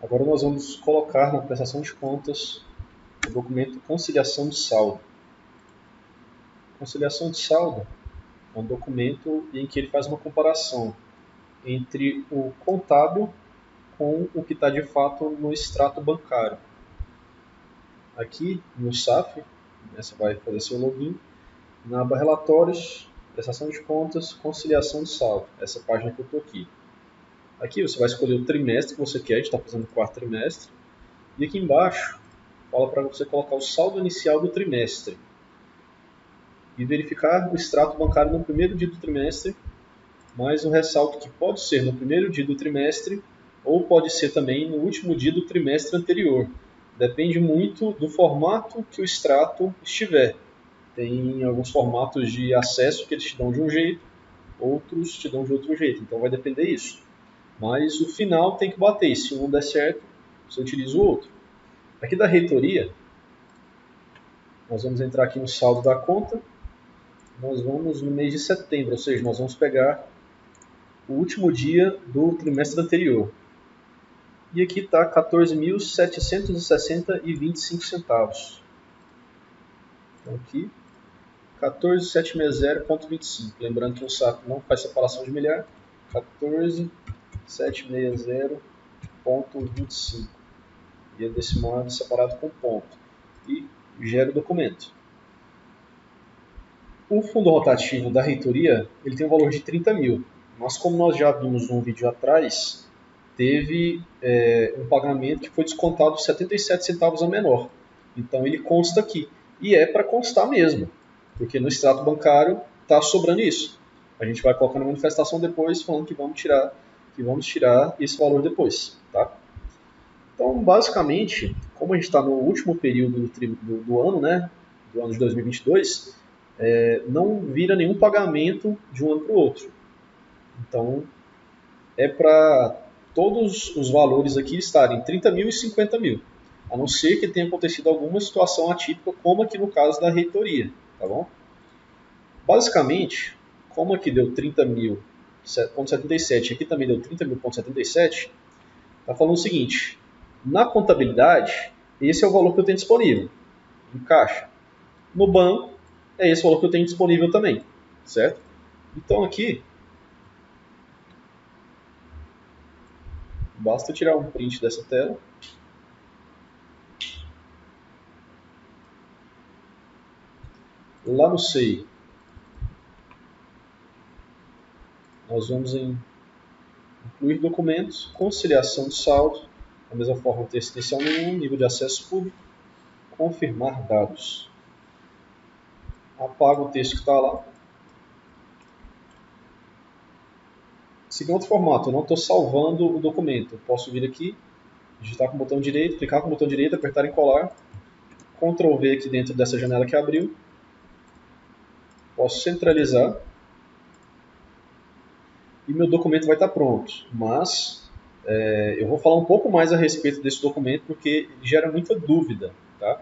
Agora nós vamos colocar na prestação de contas o documento conciliação de saldo. Conciliação de saldo é um documento em que ele faz uma comparação entre o contábil com o que está de fato no extrato bancário. Aqui no SAF, você vai fazer seu login, na aba relatórios, prestação de contas, conciliação de saldo, essa página que eu estou aqui. Aqui você vai escolher o trimestre que você quer, a gente está fazendo o quarto trimestre, e aqui embaixo fala para você colocar o saldo inicial do trimestre e verificar o extrato bancário no primeiro dia do trimestre, mas um ressalto que pode ser no primeiro dia do trimestre ou pode ser também no último dia do trimestre anterior. Depende muito do formato que o extrato estiver. Tem alguns formatos de acesso que eles te dão de um jeito, outros te dão de outro jeito, então vai depender disso. Mas o final tem que bater, se um der certo, você utiliza o outro. Aqui da reitoria, nós vamos entrar aqui no saldo da conta, nós vamos no mês de setembro, ou seja, nós vamos pegar o último dia do trimestre anterior. E aqui está 14.760,25 centavos. Então aqui, 14.760,25. Lembrando que o SAP não faz separação de milhar. 14.760,25. E a decimal é separado com ponto. E gera o documento. O fundo rotativo da reitoria ele tem um valor de 30 mil. Mas como nós já vimos num vídeo atrás, teve um pagamento que foi descontado 77 centavos a menor. Então ele consta aqui. E é para constar mesmo, porque no extrato bancário está sobrando isso. A gente vai colocar na manifestação depois falando que vamos tirar esse valor depois. Tá? Então, basicamente, como a gente está no último período do ano, né, do ano de 2022, não vira nenhum pagamento de um ano para o outro. Então, é para todos os valores aqui estarem 30 mil e 50 mil, a não ser que tenha acontecido alguma situação atípica, como aqui no caso da reitoria, tá bom? Basicamente, como aqui deu 30.000,77 e aqui também deu 30.000,77, está falando o seguinte, na contabilidade, esse é o valor que eu tenho disponível, em caixa. No banco, é esse o valor que eu tenho disponível também, certo? Então aqui, basta tirar um print dessa tela. Lá no SEI, nós vamos em incluir documentos, conciliação de saldo, da mesma forma o texto inicial nenhum, nível de acesso público, confirmar dados. Apago o texto que está lá. Seguir outro formato, eu não estou salvando o documento. Eu posso vir aqui, digitar com o botão direito, clicar com o botão direito, apertar em colar, Ctrl V aqui dentro dessa janela que abriu. Posso centralizar e meu documento vai estar pronto. Mas eu vou falar um pouco mais a respeito desse documento porque ele gera muita dúvida. Tá?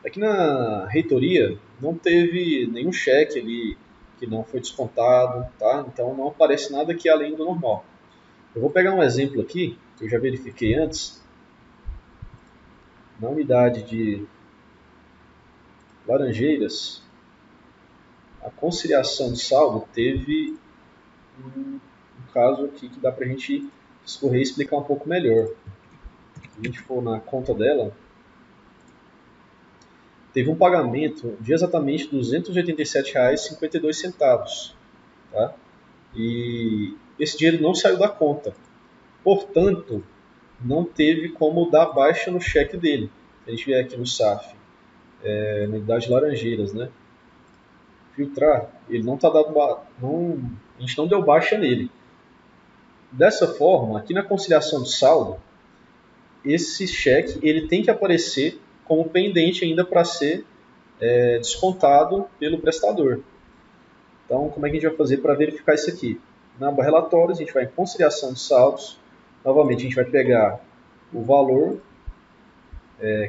Aqui na reitoria não teve nenhum cheque ali que não foi descontado, tá? Então não aparece nada aqui além do normal. Eu vou pegar um exemplo aqui, que eu já verifiquei antes. Na unidade de Laranjeiras, a conciliação de saldo teve um caso aqui que dá para a gente discorrer e explicar um pouco melhor. Se a gente for na conta dela, teve um pagamento de exatamente R$ 287,52. Tá? E esse dinheiro não saiu da conta. Portanto, não teve como dar baixa no cheque dele. Se a gente vier aqui no SAF, na unidade de Laranjeiras, né? Filtrar, ele não está dado a gente não deu baixa nele. Dessa forma, aqui na conciliação de saldo, esse cheque ele tem que aparecer como pendente ainda para ser descontado pelo prestador. Então, como é que a gente vai fazer para verificar isso aqui? Na aba relatórios, a gente vai em conciliação de saldos. Novamente, a gente vai pegar o valor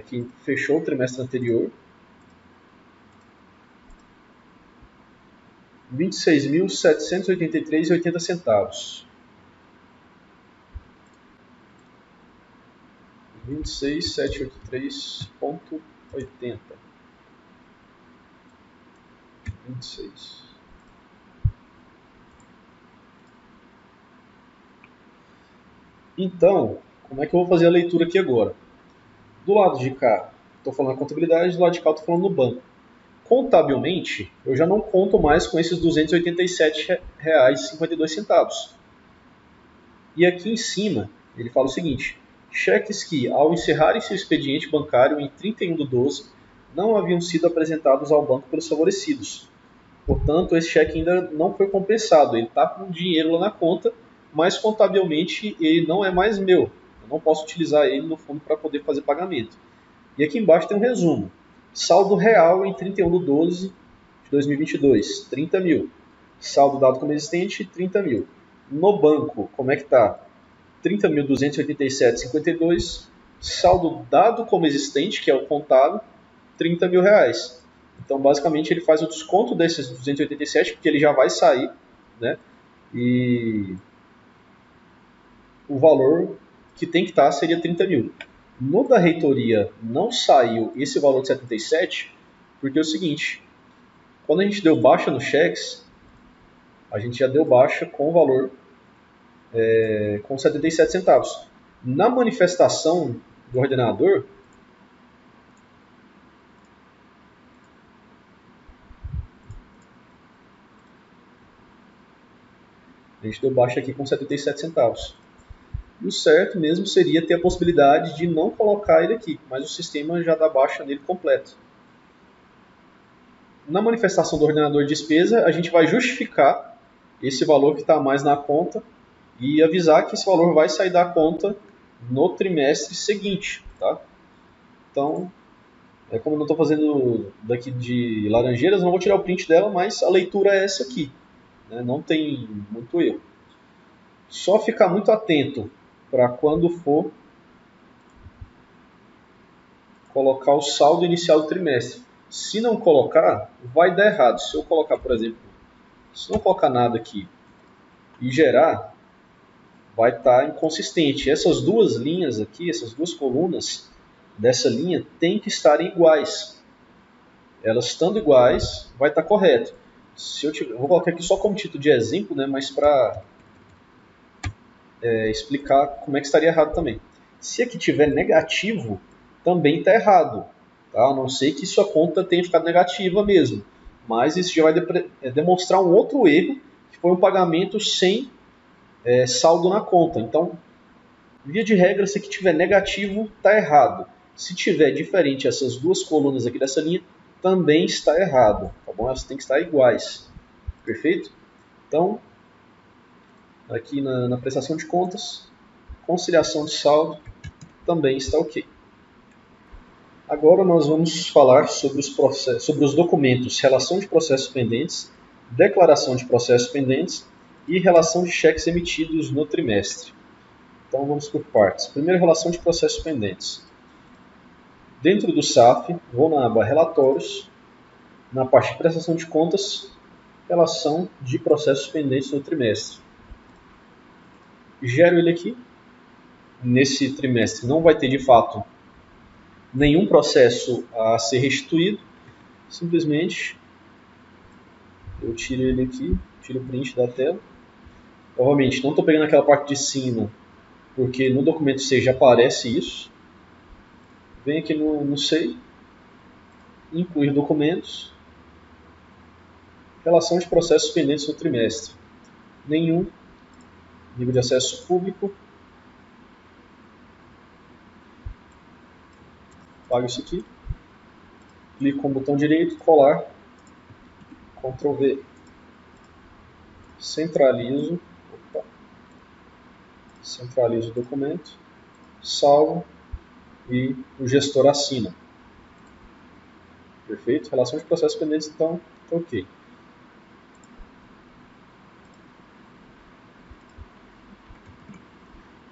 que fechou o trimestre anterior, R$ 26.783,80. 26.783.80. 26. Então, como é que eu vou fazer a leitura aqui agora? Do lado de cá, estou falando a contabilidade, do lado de cá, estou falando no banco. Contabilmente, eu já não conto mais com esses R$ 287,52. E aqui em cima, ele fala o seguinte: cheques que, ao encerrarem seu expediente bancário em 31/12, não haviam sido apresentados ao banco pelos favorecidos. Portanto, esse cheque ainda não foi compensado. Ele está com dinheiro lá na conta, mas contabilmente ele não é mais meu. Eu não posso utilizar ele no fundo para poder fazer pagamento. E aqui embaixo tem um resumo. Saldo real em 31/12 de 2022, 30 mil. Saldo dado como existente, 30 mil. No banco, como é que está? 30.287,52. Saldo dado como existente, que é o contábil, 30 mil reais. Então, basicamente, ele faz o desconto desses 287, porque ele já vai sair, né? E o valor que tem que estar seria 30 mil. No da reitoria não saiu esse valor de 77, porque é o seguinte: quando a gente deu baixa no cheques, a gente já deu baixa com o valor com 77 centavos. Na manifestação do ordenador, a gente deu baixa aqui com 77 centavos. E o certo mesmo seria ter a possibilidade de não colocar ele aqui, mas o sistema já dá baixa nele completo. Na manifestação do ordenador de despesa, a gente vai justificar esse valor que está a mais na conta e avisar que esse valor vai sair da conta no trimestre seguinte. Tá? Então, como eu não estou fazendo daqui de Laranjeiras, não vou tirar o print dela, mas a leitura é essa aqui. Né? Não tem muito erro. Só ficar muito atento para quando for colocar o saldo inicial do trimestre. Se não colocar, vai dar errado. Se eu colocar, por exemplo, se não colocar nada aqui e gerar, vai estar inconsistente. Essas duas linhas aqui, essas duas colunas dessa linha tem que estarem iguais. Elas estando iguais, vai estar correto. Se eu vou colocar aqui só como título de exemplo, né, mas para explicar como é que estaria errado também. Se aqui tiver negativo, também está errado. Tá? A não ser que sua conta tenha ficado negativa mesmo. Mas isso já vai demonstrar um outro erro, que foi um pagamento sem saldo na conta. Então, via de regra, se aqui tiver negativo, está errado. Se tiver diferente essas duas colunas aqui dessa linha, também está errado. Tá bom? Elas têm que estar iguais. Perfeito? Então, aqui na prestação de contas, conciliação de saldo também está ok. Agora nós vamos falar sobre os documentos relação de processos pendentes, declaração de processos pendentes e relação de cheques emitidos no trimestre. Então vamos por partes. Primeiro, relação de processos pendentes. Dentro do SAF, vou na aba Relatórios, na parte de prestação de contas, relação de processos pendentes no trimestre. Gero ele aqui. Nesse trimestre não vai ter de fato nenhum processo a ser restituído, simplesmente eu tiro ele aqui, tiro o print da tela. Novamente, não estou pegando aquela parte de cima, porque no documento C já aparece isso. Venho aqui no SEI, incluir documentos, relação de processos pendentes no trimestre. Nenhum, nível de acesso público, apago isso aqui, clico com o botão direito, colar, Ctrl V, centralizo o documento, salvo e o gestor assina. Perfeito? Relação de processos pendentes, então, tá ok.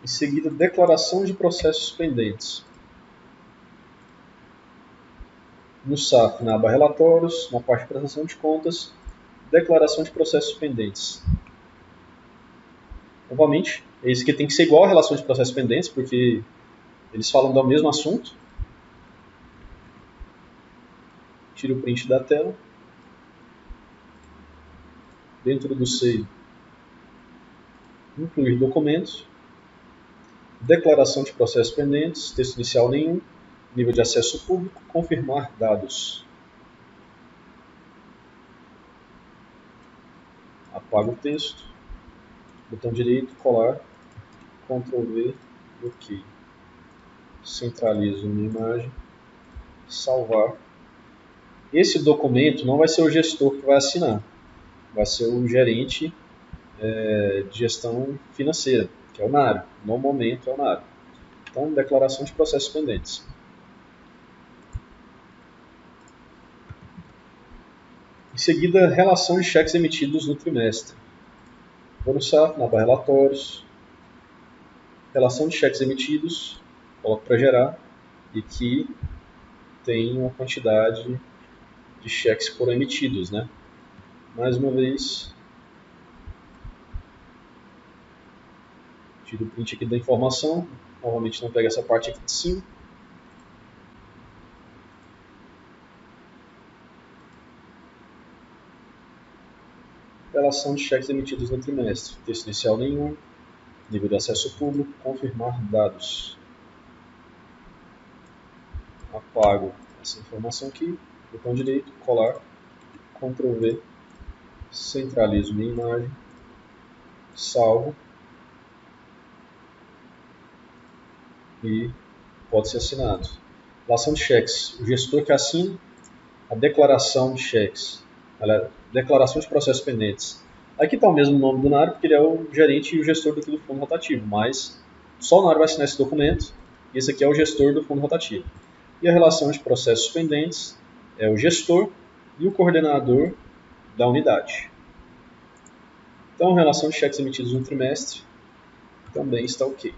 Em seguida, declaração de processos pendentes. No SAF, na aba Relatórios, na parte de prestação de contas, declaração de processos pendentes. Novamente, esse aqui tem que ser igual à relação de processos pendentes, porque Eles falam do mesmo assunto. Tiro o print da tela. Dentro do SEI, incluir documentos. Declaração de processos pendentes, texto inicial nenhum. Nível de acesso público, confirmar dados. Apago o texto. Botão direito, colar. Ctrl V, OK. Centralizo minha imagem. Salvar. Esse documento não vai ser o gestor que vai assinar. Vai ser o gerente de gestão financeira, que é o NARO. No momento é o NARO. Então, declaração de processos pendentes. Em seguida, relação de cheques emitidos no trimestre. Vou no SAP, na barra relatórios, relação de cheques emitidos, coloco para gerar, e que tem uma quantidade de cheques que foram emitidos, né? Mais uma vez, tiro o print aqui da informação, novamente não pega essa parte aqui de cima. Relação de cheques emitidos no trimestre, texto inicial nenhum, nível de acesso público, confirmar dados. Apago essa informação aqui, botão direito, colar, Ctrl V, centralizo minha imagem, salvo e pode ser assinado. Relação de cheques, o gestor que assina a declaração de cheques, declaração de processos pendentes. Aqui está o mesmo nome do NARO, porque ele é o gerente e o gestor do fundo rotativo, mas só o NARO vai assinar esse documento, e esse aqui é o gestor do fundo rotativo. E a relação de processos pendentes é o gestor e o coordenador da unidade. Então, a relação de cheques emitidos no trimestre também está ok.